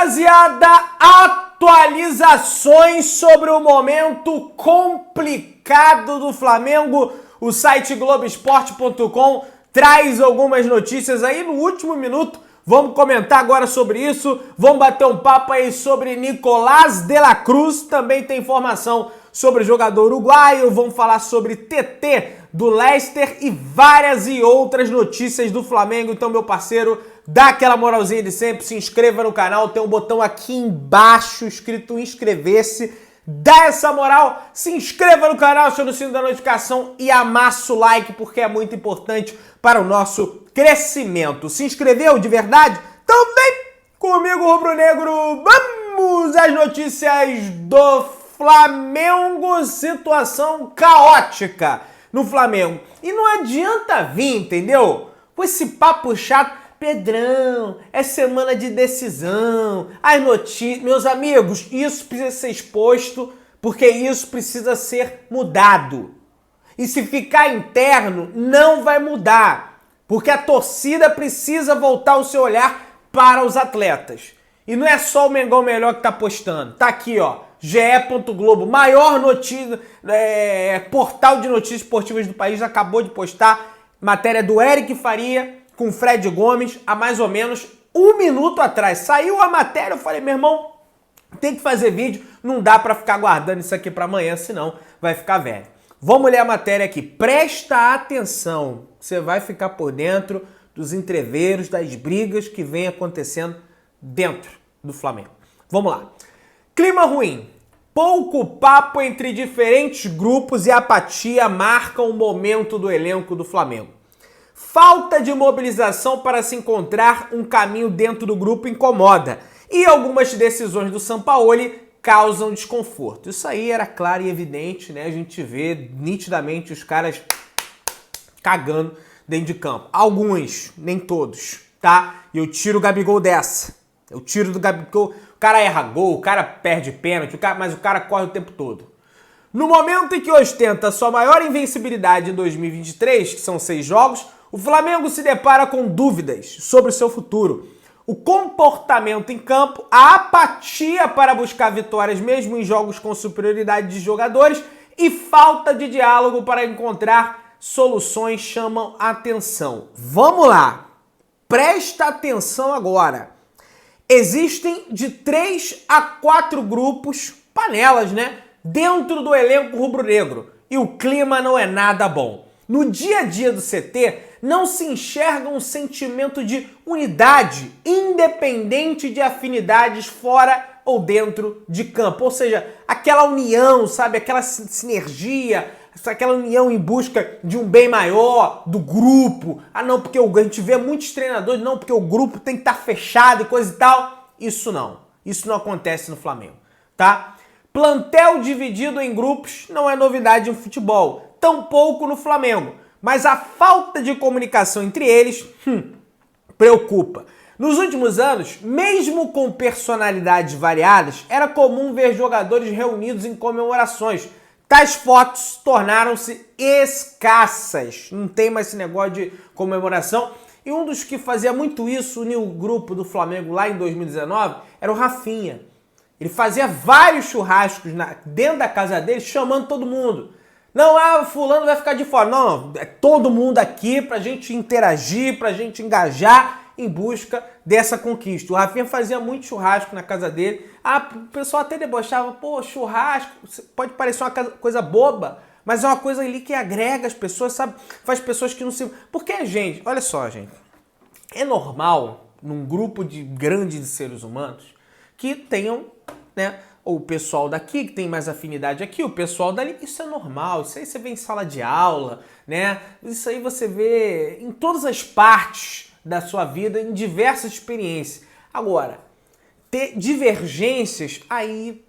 Rapaziada, atualizações sobre o momento complicado do Flamengo. O site Globoesporte.com traz algumas notícias aí no último minuto. Vamos comentar agora sobre isso. Vamos bater um papo aí sobre Nicolás de la Cruz. Também tem informação sobre o jogador uruguaio. Vamos falar sobre TT do Leicester e várias e outras notícias do Flamengo. Então, meu parceiro, dá aquela moralzinha de sempre, se inscreva no canal, tem um botão aqui embaixo escrito inscrever-se, dá essa moral, se inscreva no canal, acione o sino da notificação e amassa o like, porque é muito importante para o nosso crescimento. Se inscreveu de verdade? Então vem comigo, rubro-negro, vamos às notícias do Flamengo, situação caótica no Flamengo. E não adianta vir, entendeu? Com esse papo chato, Pedrão, é semana de decisão, as notícias... Meus amigos, isso precisa ser exposto, porque isso precisa ser mudado. E se ficar interno, não vai mudar, porque a torcida precisa voltar o seu olhar para os atletas. E não é só o Mengão Melhor que tá postando, tá aqui, ó, ge.globo, maior notícia, portal de notícias esportivas do país, acabou de postar matéria do Eric Faria com Fred Gomes há mais ou menos um minuto atrás. Saiu a matéria, eu falei, meu irmão, tem que fazer vídeo, não dá pra ficar guardando isso aqui pra amanhã, senão vai ficar velho. Vamos ler a matéria aqui, presta atenção, você vai ficar por dentro dos entreveros, das brigas que vem acontecendo dentro do Flamengo. Vamos lá. Clima ruim, pouco papo entre diferentes grupos e apatia marcam o momento do elenco do Flamengo. Falta de mobilização para se encontrar um caminho dentro do grupo incomoda e algumas decisões do Sampaoli causam desconforto. Isso aí era claro e evidente, né? A gente vê nitidamente os caras cagando dentro de campo. Alguns, nem todos, tá? E eu tiro o Gabigol dessa. Eu tiro do Gabigol. O cara erra gol, o cara perde pênalti, mas o cara corre o tempo todo. No momento em que ostenta sua maior invencibilidade em 2023, que são 6 jogos, o Flamengo se depara com dúvidas sobre o seu futuro. O comportamento em campo, a apatia para buscar vitórias mesmo em jogos com superioridade de jogadores e falta de diálogo para encontrar soluções chamam a atenção. Vamos lá! Presta atenção agora. Existem de 3 a 4 grupos, panelas, né? Dentro do elenco rubro-negro. E o clima não é nada bom. No dia a dia do CT, não se enxerga um sentimento de unidade, independente de afinidades fora ou dentro de campo. Ou seja, aquela união, sabe? Aquela sinergia, aquela união em busca de um bem maior, do grupo. Ah, não, porque a gente vê muitos treinadores, não, porque o grupo tem que estar fechado e coisa e tal. Isso não acontece no Flamengo, tá? Plantel dividido em grupos não é novidade em futebol, tampouco no Flamengo. Mas a falta de comunicação entre eles preocupa. Nos últimos anos, mesmo com personalidades variadas, era comum ver jogadores reunidos em comemorações. Tais fotos tornaram-se escassas. Não tem mais esse negócio de comemoração. E um dos que fazia muito isso, uniu o grupo do Flamengo lá em 2019, era o Rafinha. Ele fazia vários churrascos dentro da casa dele, chamando todo mundo. Não, fulano vai ficar de fora. Não, é todo mundo aqui pra gente interagir, pra gente engajar em busca dessa conquista. O Rafinha fazia muito churrasco na casa dele. O pessoal até debochava, pô, churrasco, pode parecer uma coisa boba, mas é uma coisa ali que agrega as pessoas, sabe? Faz pessoas que não se... Porque, gente, olha só, gente, é normal num grupo de grandes seres humanos que tenham, né, o pessoal daqui, que tem mais afinidade aqui, o pessoal dali, isso é normal, isso aí você vê em sala de aula, né? Isso aí você vê em todas as partes da sua vida, em diversas experiências. Agora, ter divergências, aí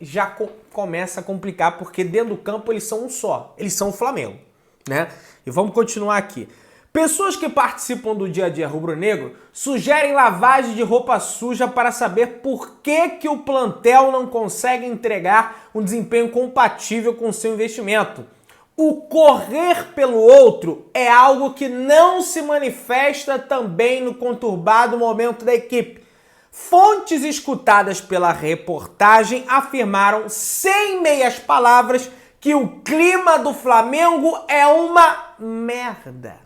já começa a complicar, porque dentro do campo eles são um só, eles são o Flamengo, né? E vamos continuar aqui. Pessoas que participam do dia a dia rubro-negro sugerem lavagem de roupa suja para saber por que o plantel não consegue entregar um desempenho compatível com seu investimento. O correr pelo outro é algo que não se manifesta também no conturbado momento da equipe. Fontes Fontes escutadas pela reportagem afirmaram, sem meias palavras, que o clima do Flamengo é uma merda.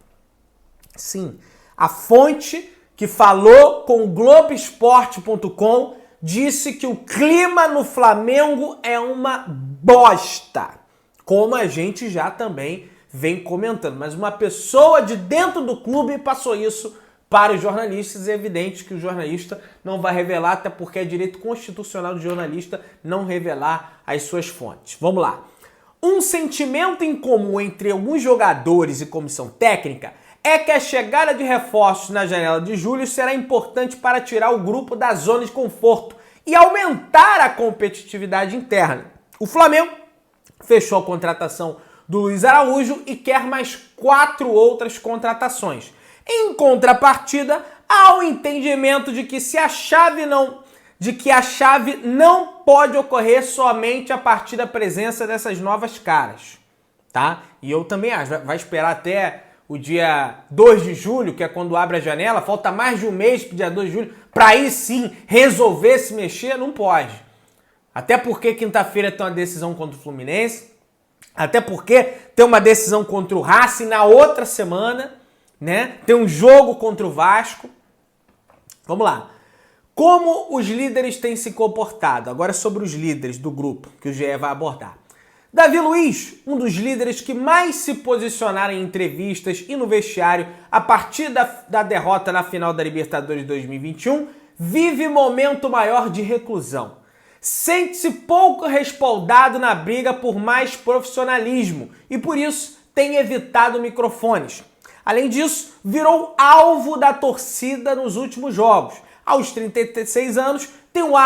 Sim, a fonte que falou com o Globoesporte.com disse que o clima no Flamengo é uma bosta, como a gente já também vem comentando. Mas uma pessoa de dentro do clube passou isso para os jornalistas. É evidente que o jornalista não vai revelar, até porque é direito constitucional do jornalista não revelar as suas fontes. Vamos lá. Um sentimento em comum entre alguns jogadores e comissão técnica é que a chegada de reforços na janela de julho será importante para tirar o grupo da zona de conforto e aumentar a competitividade interna. O Flamengo fechou a contratação do Luiz Araújo e quer mais 4 outras contratações. Em contrapartida, há o entendimento de que a chave não pode ocorrer somente a partir da presença dessas novas caras, tá? E eu também acho, vai esperar até o dia 2 de julho, que é quando abre a janela, falta mais de um mês para o dia 2 de julho, para aí sim resolver se mexer, não pode. Até porque quinta-feira tem uma decisão contra o Fluminense, até porque tem uma decisão contra o Racing na outra semana, né? Tem um jogo contra o Vasco. Vamos lá. Como os líderes têm se comportado? Agora sobre os líderes do grupo, que o GE vai abordar. Davi Luiz, um dos líderes que mais se posicionaram em entrevistas e no vestiário a partir da derrota na final da Libertadores 2021, vive momento maior de reclusão. Sente-se pouco respaldado na briga por mais profissionalismo e por isso tem evitado microfones. Além disso, virou alvo da torcida nos últimos jogos. Aos 36 anos, tem o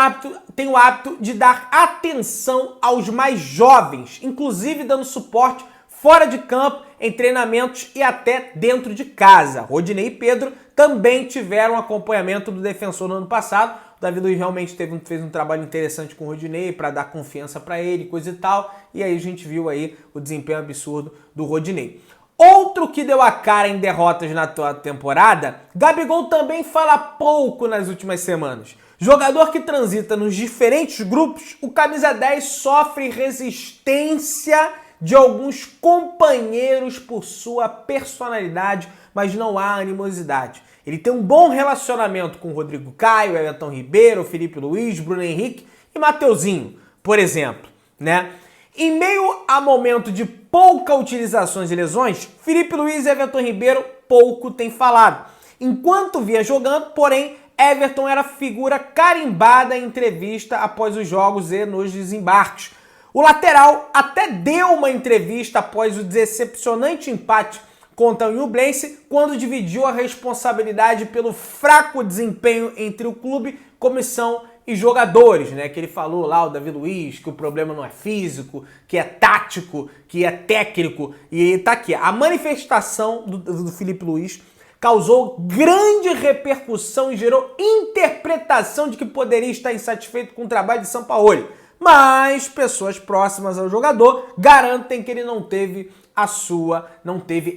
hábito de dar atenção aos mais jovens, inclusive dando suporte fora de campo, em treinamentos e até dentro de casa. Rodinei e Pedro também tiveram acompanhamento do defensor no ano passado. O Davi Luiz realmente fez um trabalho interessante com o Rodinei para dar confiança para ele, coisa e tal. E aí a gente viu aí o desempenho absurdo do Rodinei. Outro que deu a cara em derrotas na temporada, Gabigol também fala pouco nas últimas semanas. Jogador que transita nos diferentes grupos, o camisa 10 sofre resistência de alguns companheiros por sua personalidade, mas não há animosidade. Ele tem um bom relacionamento com o Rodrigo Caio, Everton Ribeiro, Felipe Luiz, Bruno Henrique e Mateuzinho, por exemplo, né? Em meio a momento de pouca utilização de lesões, Felipe Luiz e Everton Ribeiro pouco têm falado. Enquanto via jogando, porém, Everton era figura carimbada em entrevista após os jogos e nos desembarques. O lateral até deu uma entrevista após o decepcionante empate contra o Nublense, quando dividiu a responsabilidade pelo fraco desempenho entre o clube, comissão e jogadores, né? Que ele falou lá, o Davi Luiz, que o problema não é físico, que é tático, que é técnico. E tá aqui, a manifestação do Felipe Luiz causou grande repercussão e gerou interpretação de que poderia estar insatisfeito com o trabalho de Sampaoli. Mas pessoas próximas ao jogador garantem que ele não teve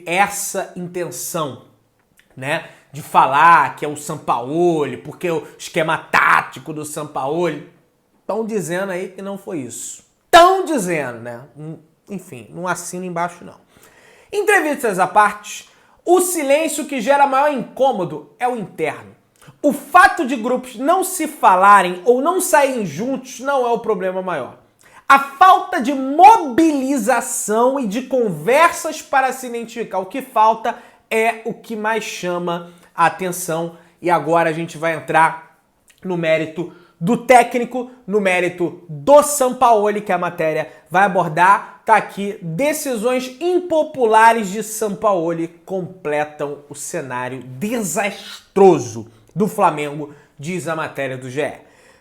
essa intenção, né? De falar que é o Sampaoli, porque o esquema tático do Sampaoli. Estão dizendo aí que não foi isso. Estão dizendo, né? Enfim, não assino embaixo não. Entrevistas à parte, o silêncio que gera maior incômodo é o interno. O fato de grupos não se falarem ou não saírem juntos não é o problema maior. A falta de mobilização e de conversas para se identificar o que falta é o que mais chama a atenção. E agora a gente vai entrar no mérito do técnico, no mérito do Sampaoli, que a matéria vai abordar. Tá aqui, decisões impopulares de Sampaoli completam o cenário desastroso do Flamengo, diz a matéria do GE.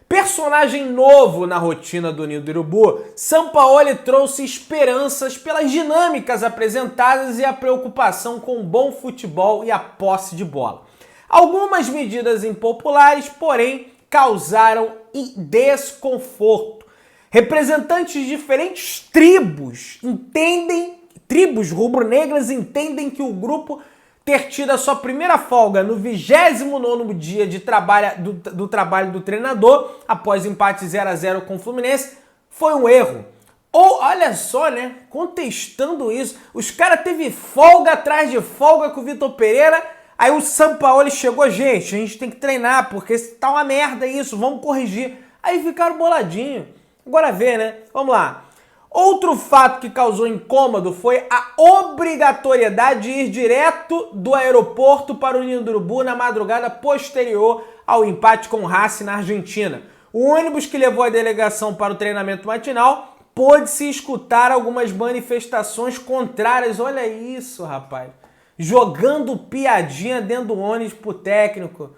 Personagem novo na rotina do Ninho do Urubu, Sampaoli trouxe esperanças pelas dinâmicas apresentadas e a preocupação com o bom futebol e a posse de bola. Algumas medidas impopulares, porém, causaram desconforto. Representantes de diferentes tribos rubro-negras entendem que o grupo ter tido a sua primeira folga no 29º dia de do trabalho do treinador, após empate 0-0 com o Fluminense, foi um erro. Ou, olha só, né, contestando isso, os caras teve folga atrás de folga com o Vitor Pereira, aí o Sampaoli chegou, gente, a gente tem que treinar, porque tá uma merda isso, vamos corrigir. Aí ficaram boladinhos. Agora vê, né, vamos lá. Outro fato que causou incômodo foi a obrigatoriedade de ir direto do aeroporto para o Ninho do Urubu na madrugada posterior ao empate com o Racing na Argentina. O ônibus que levou a delegação para o treinamento matinal pôde-se escutar algumas manifestações contrárias. Olha isso, rapaz. Jogando piadinha dentro do ônibus pro técnico.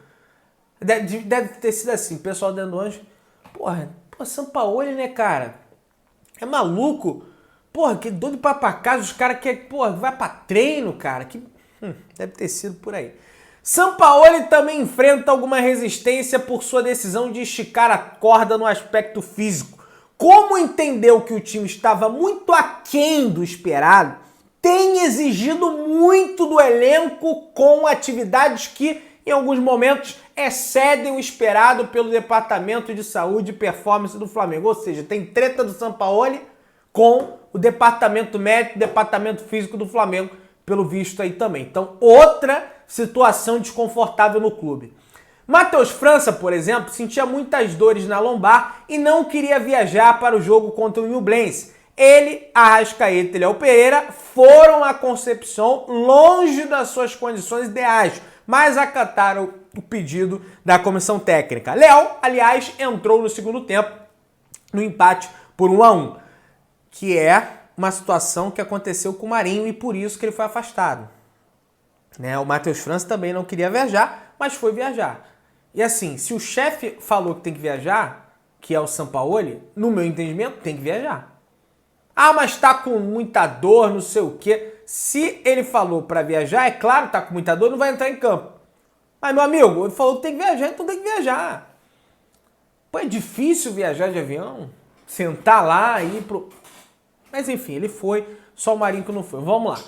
Deve ter sido assim, pessoal dentro do ônibus. Porra, Sampaoli, né, cara? É maluco? Porra, que doido pra casa, os caras que, porra, vai pra treino, cara. Que deve ter sido por aí. Sampaoli também enfrenta alguma resistência por sua decisão de esticar a corda no aspecto físico. Como entendeu que o time estava muito aquém do esperado, tem exigido muito do elenco com atividades que, em alguns momentos, excedem o esperado pelo Departamento de Saúde e Performance do Flamengo. Ou seja, tem treta do Sampaoli com o Departamento Médico, Departamento Físico do Flamengo, pelo visto aí também. Então, outra situação desconfortável no clube. Matheus França, por exemplo, sentia muitas dores na lombar e não queria viajar para o jogo contra o Nublense. Ele, Arrascaeta e Léo Pereira foram à Concepción longe das suas condições ideais, mas acataram o pedido da comissão técnica. Léo, aliás, entrou no segundo tempo no empate por 1-1, que é uma situação que aconteceu com o Marinho e por isso que ele foi afastado. Né? O Matheus França também não queria viajar, mas foi viajar. E assim, se o chefe falou que tem que viajar, que é o Sampaoli, no meu entendimento, tem que viajar. Ah, mas tá com muita dor, não sei o quê. Se ele falou pra viajar, é claro, tá com muita dor, não vai entrar em campo. Mas, meu amigo, ele falou que tem que viajar, então tem que viajar. Pô, é difícil viajar de avião, sentar lá e ir pro... Mas enfim, ele foi, só o Marinho que não foi. Vamos lá.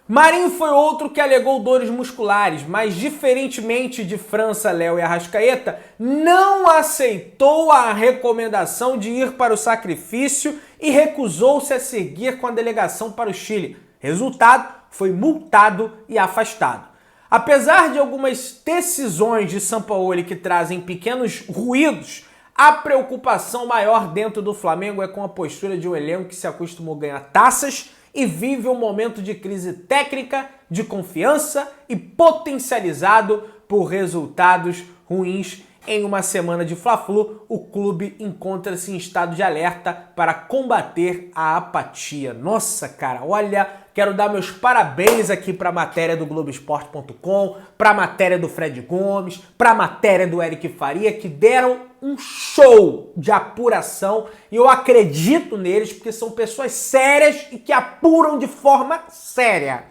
Marinho foi outro que alegou dores musculares, mas diferentemente de França, Léo e Arrascaeta, não aceitou a recomendação de ir para o sacrifício e recusou-se a seguir com a delegação para o Chile. Resultado, foi multado e afastado. Apesar de algumas decisões de Sampaoli que trazem pequenos ruídos, a preocupação maior dentro do Flamengo é com a postura de um elenco que se acostumou a ganhar taças e vive um momento de crise técnica, de confiança e potencializado por resultados ruins. Em uma semana de Fla-Flu, o clube encontra-se em estado de alerta para combater a apatia. Nossa, cara, olha, quero dar meus parabéns aqui para a matéria do Globoesporte.com, para a matéria do Fred Gomes, para a matéria do Eric Faria, que deram um show de apuração e eu acredito neles porque são pessoas sérias e que apuram de forma séria.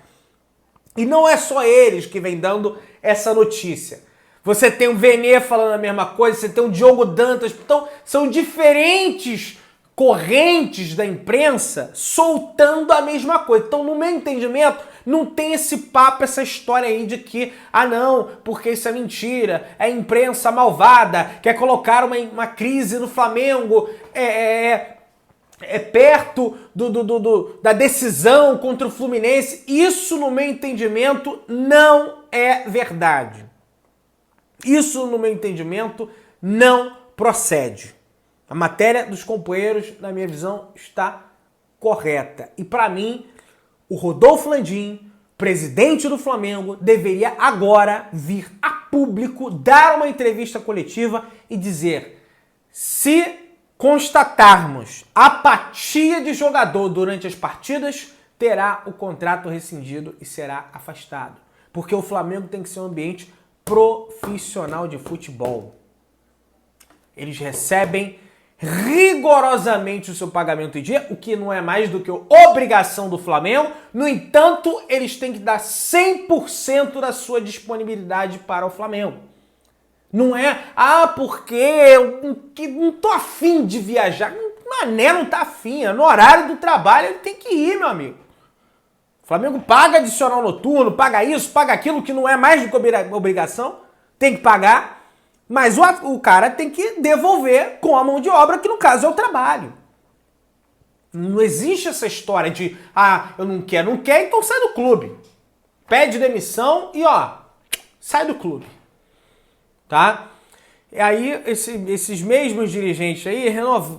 E não é só eles que vêm dando essa notícia. Você tem o Vene falando a mesma coisa, você tem o Diogo Dantas. Então, são diferentes correntes da imprensa soltando a mesma coisa. Então, no meu entendimento, não tem esse papo, essa história aí de que, ah não, porque isso é mentira, é imprensa malvada, quer colocar uma crise no Flamengo, perto da decisão contra o Fluminense. Isso, no meu entendimento, não é verdade. Isso, no meu entendimento, não procede. A matéria dos companheiros, na minha visão, está correta. E para mim, o Rodolfo Landim, presidente do Flamengo, deveria agora vir a público, dar uma entrevista coletiva e dizer: se constatarmos apatia de jogador durante as partidas, terá o contrato rescindido e será afastado. Porque o Flamengo tem que ser um ambiente profissional de futebol. Eles recebem rigorosamente o seu pagamento em dia, o que não é mais do que obrigação do Flamengo. No entanto, eles têm que dar 100% da sua disponibilidade para o Flamengo. Não é, porque eu não tô afim de viajar. Mané não tá afim, no horário do trabalho ele tem que ir, meu amigo. O Flamengo paga adicional noturno, paga isso, paga aquilo, que não é mais do que obrigação, tem que pagar, mas o cara tem que devolver com a mão de obra, que no caso é o trabalho. Não existe essa história de, eu não quero, então sai do clube. Pede demissão e sai do clube. Tá? E aí esses mesmos dirigentes aí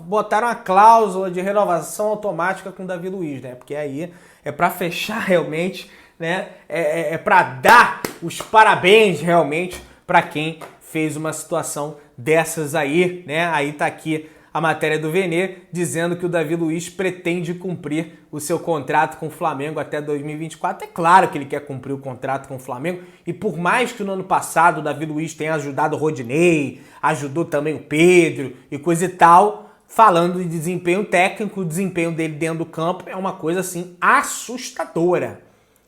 botaram a cláusula de renovação automática com o Davi Luiz, né? Porque aí é para fechar realmente, né? É para dar os parabéns realmente para quem fez uma situação dessas aí, né? Aí tá aqui a matéria do Vene dizendo que o Davi Luiz pretende cumprir o seu contrato com o Flamengo até 2024. É claro que ele quer cumprir o contrato com o Flamengo, e por mais que no ano passado o Davi Luiz tenha ajudado o Rodinei, ajudou também o Pedro e coisa e tal, falando de desempenho técnico, o desempenho dele dentro do campo é uma coisa assim assustadora.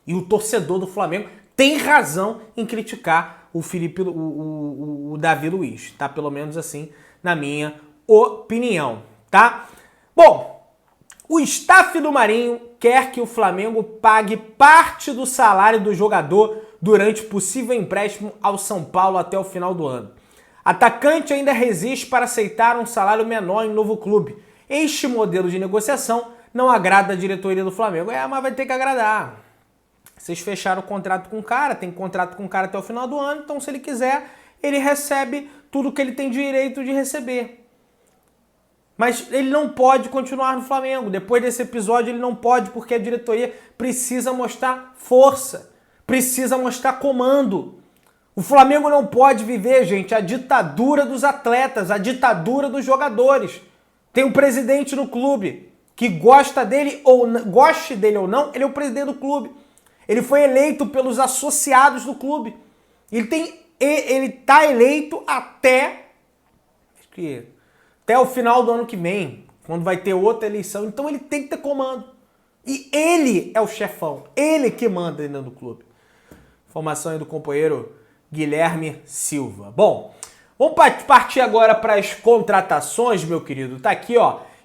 E o torcedor do Flamengo tem razão em criticar o Davi Luiz, tá? Pelo menos assim, na minha opinião, tá? Bom, o staff do Marinho quer que o Flamengo pague parte do salário do jogador durante possível empréstimo ao São Paulo até o final do ano. Atacante ainda resiste para aceitar um salário menor em novo clube. Este modelo de negociação não agrada a diretoria do Flamengo. Mas vai ter que agradar. Vocês fecharam o contrato com o cara, tem contrato com o cara até o final do ano, então se ele quiser, ele recebe tudo que ele tem direito de receber. Mas ele não pode continuar no Flamengo. Depois desse episódio ele não pode, porque a diretoria precisa mostrar força, precisa mostrar comando. O Flamengo não pode viver, gente, a ditadura dos atletas, a ditadura dos jogadores. Tem um presidente no clube que goste dele ou não, ele é o presidente do clube. Ele foi eleito pelos associados do clube. Ele tá eleito até o final do ano que vem, quando vai ter outra eleição. Então ele tem que ter comando. E ele é o chefão, ele que manda dentro do clube. Informação aí do companheiro Guilherme Silva. Bom, vamos partir agora para as contratações, meu querido. Tá aqui,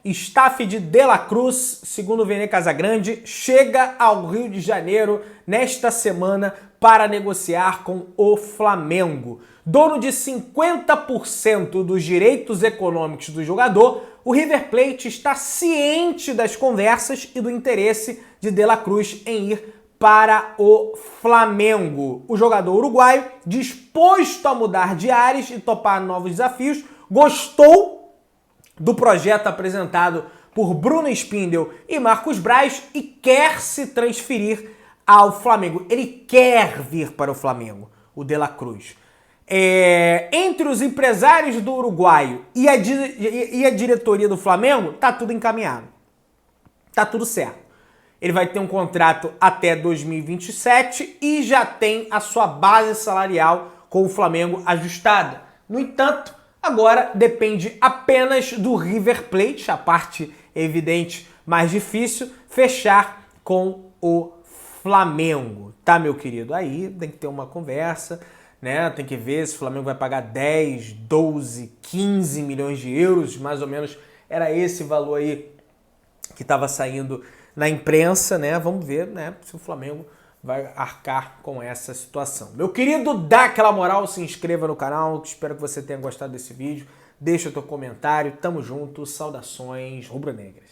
staff de De La Cruz, segundo o Vene Casagrande, chega ao Rio de Janeiro nesta semana para negociar com o Flamengo. Dono de 50% dos direitos econômicos do jogador, o River Plate está ciente das conversas e do interesse de De La Cruz em ir para o Flamengo. O jogador uruguaio, disposto a mudar de ares e topar novos desafios, gostou do projeto apresentado por Bruno Spindel e Marcos Braz e quer se transferir ao Flamengo. Ele quer vir para o Flamengo, o De La Cruz. Entre os empresários do uruguaio e a diretoria do Flamengo, tá tudo encaminhado. Tá tudo certo. Ele vai ter um contrato até 2027 e já tem a sua base salarial com o Flamengo ajustada. No entanto, agora depende apenas do River Plate, a parte evidente mais difícil, fechar com o Flamengo, tá, meu querido? Aí tem que ter uma conversa, né? Tem que ver se o Flamengo vai pagar 10, 12, 15 milhões de euros, mais ou menos era esse valor aí que estava saindo na imprensa, né? Vamos ver, né, se o Flamengo vai arcar com essa situação. Meu querido, dá aquela moral, se inscreva no canal, espero que você tenha gostado desse vídeo, deixa o teu comentário, tamo junto, saudações rubro-negras.